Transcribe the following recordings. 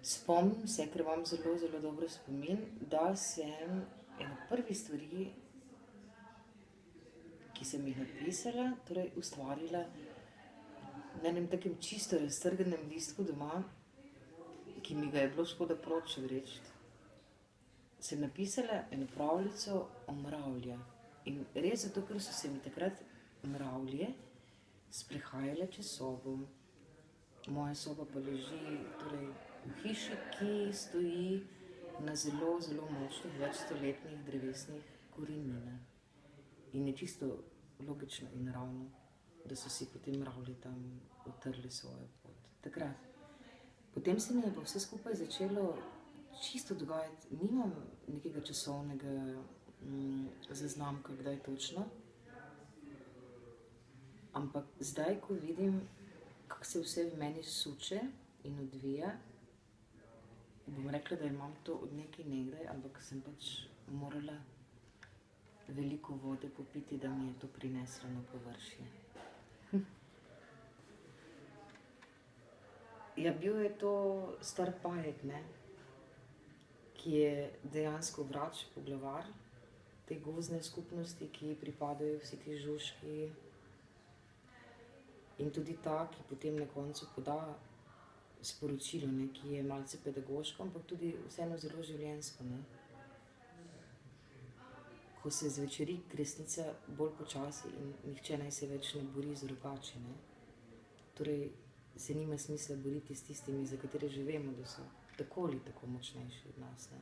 Spomnim se, ker imam zelo, zelo dober spomin, da sem eno prvih stvari, ki sem jih napisala, torej ustvarila na enem takem čisto raztrganem listku doma, ki mi ga je bilo škoda proč vreči. Sem napisala eno pravljico o mravljah. In res zato, ker so se mi takrat mravlje sprehajale čez sobo. Moja soba pa leži torej, v hiši, ki stoji na zelo, zelo močnih, večstoletnih drevesnih koreninah. In je čisto logično in naravno, da so si potem mravlje tam utrli svojo pot. Takrat. Potem se mi je pa vse skupaj začelo čisto dogajati. Nimam nekega časovnega zaznamka, kdaj točno. Ampak zdaj, ko vidim, kako se vse v meni suče in odvija, bom rekla, da imam to od nekaj nekdaj, ampak sem pač morala veliko vode popiti, da mi je to prineslo na površje. Ja, bil je to star pajek, ne? Ki je dejansko vrač, poglavar te gozdne skupnosti, ki ji pripadajo vsi ti žužki. In tudi ta, ki potem na koncu poda sporočilo, ne, ki je malce pedagoško, ampak tudi vseeno zelo življenjsko. Ne. Ko se zvečeri kresnica bolj počasi in nihče naj se več ne bori z rogači. Ne. Torej se nima smisla boriti s tistimi, za katere že vemo, da so tako ali tako močnejši od nas. Ne.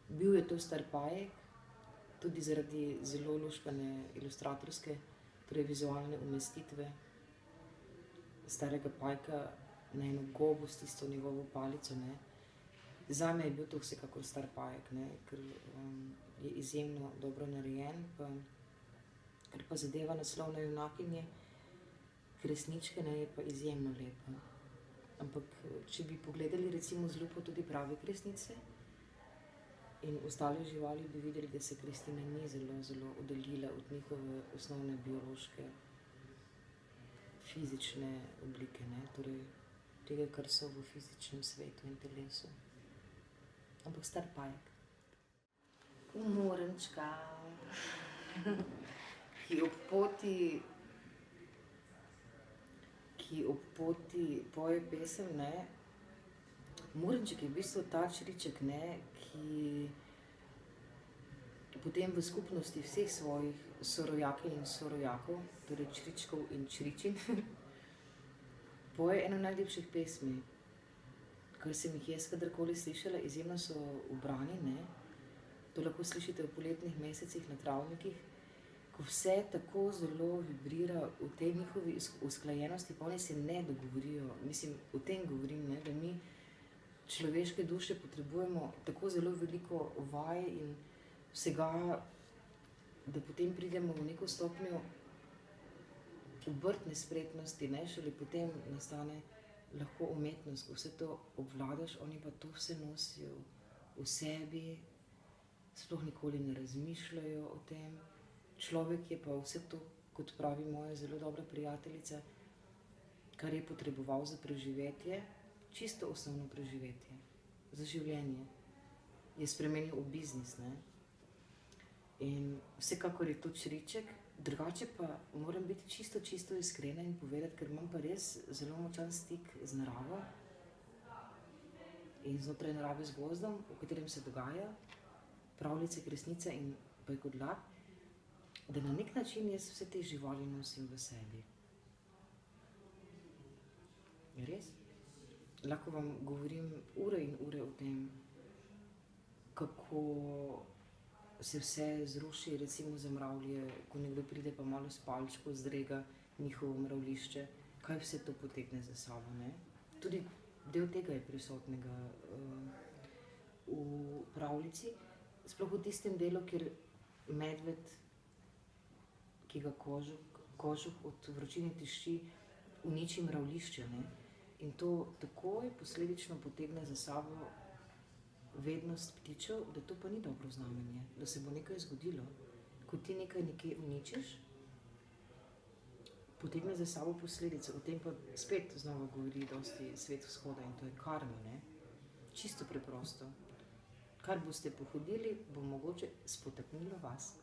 Bil je to star pajek, tudi zaradi zelo luškane ilustratorske, torej vizualne umestitve starega pajka na eno gobo s tisto njegovo palico. Ne. Zame je bil to vsekakor star pajek, ne, ker je izjemno dobro narejen, ker pa zadeva naslovne junakinje, kresničke, ne, je pa izjemno lepa. Ampak če bi pogledali recimo z lupo tudi prave kresnice in ostale živali, bi videli, da se Kristina ni zelo, zelo oddaljila od njihove osnovne biološke, fizične oblike, ne, torej tega, kar so v fizičnem svetu in telesu. Ampak star pajek. Morenčka, ki ob poti poje pesem, ne. Morenček je v bistvu ta čriček, ne, ki potem v skupnosti vseh svojih sorojakinj in sorojakov, torej čričkov in čričin, poje eno najlepših pesmi, kar sem jih jaz kadarkoli slišala. Izjemno so ubrani, ne. To lahko slišite v poletnih mesecih na travnikih, ko vse tako zelo vibrira v tej njihovi usklajenosti, pa oni se ne dogovorijo. Mislim, o tem govorim, ne, da mi človeške duše potrebujemo tako zelo veliko vaj in vsega, da potem pridemo v neko stopnjo obrtne spretnosti, ne, šele potem nastane lahko umetnost, ko vse to obvladaš, oni pa to vse nosijo v sebi, sploh nikoli ne razmišljajo o tem. Človek je pa vse to, kot pravi moja zelo dobra prijateljica, kar je potreboval za preživetje, čisto osnovno preživetje, za življenje, je spremenil v biznis, ne. In vsekakor je to čriček, drugače pa moram biti čisto iskrena in povedati, ker imam pa res zelo močan stik z naravo in znotraj narave z gozdom, v katerem se dogaja pravljice, kresnice in pajkodlak, da na nek način jaz vse te živali nosim v sebi. Res? Lahko vam govorim ure in ure o tem, kako se vse zruši, recimo za mravlje, ko nekdo pride pa malo s palčko zdrega njihovo mravljišče, kaj vse to potegne za sabo, ne? Tudi del tega je prisotnega v pravljici, sploh v tistem delu, kjer medved, ki ga kožuh od vročine tišči, uniči mravljišče, ne? In to takoj posledično potegne za sabo vednost ptičev, da to pa ni dobro znamenje, da se bo nekaj zgodilo. Ko ti nekaj nekje uničiš, potegne za sabo posledice. O tem pa spet znova govori dosti Svet vzhoda in to je karma, ne? čisto preprosto. Kar boste pohodili, bo mogoče spotaknilo vas.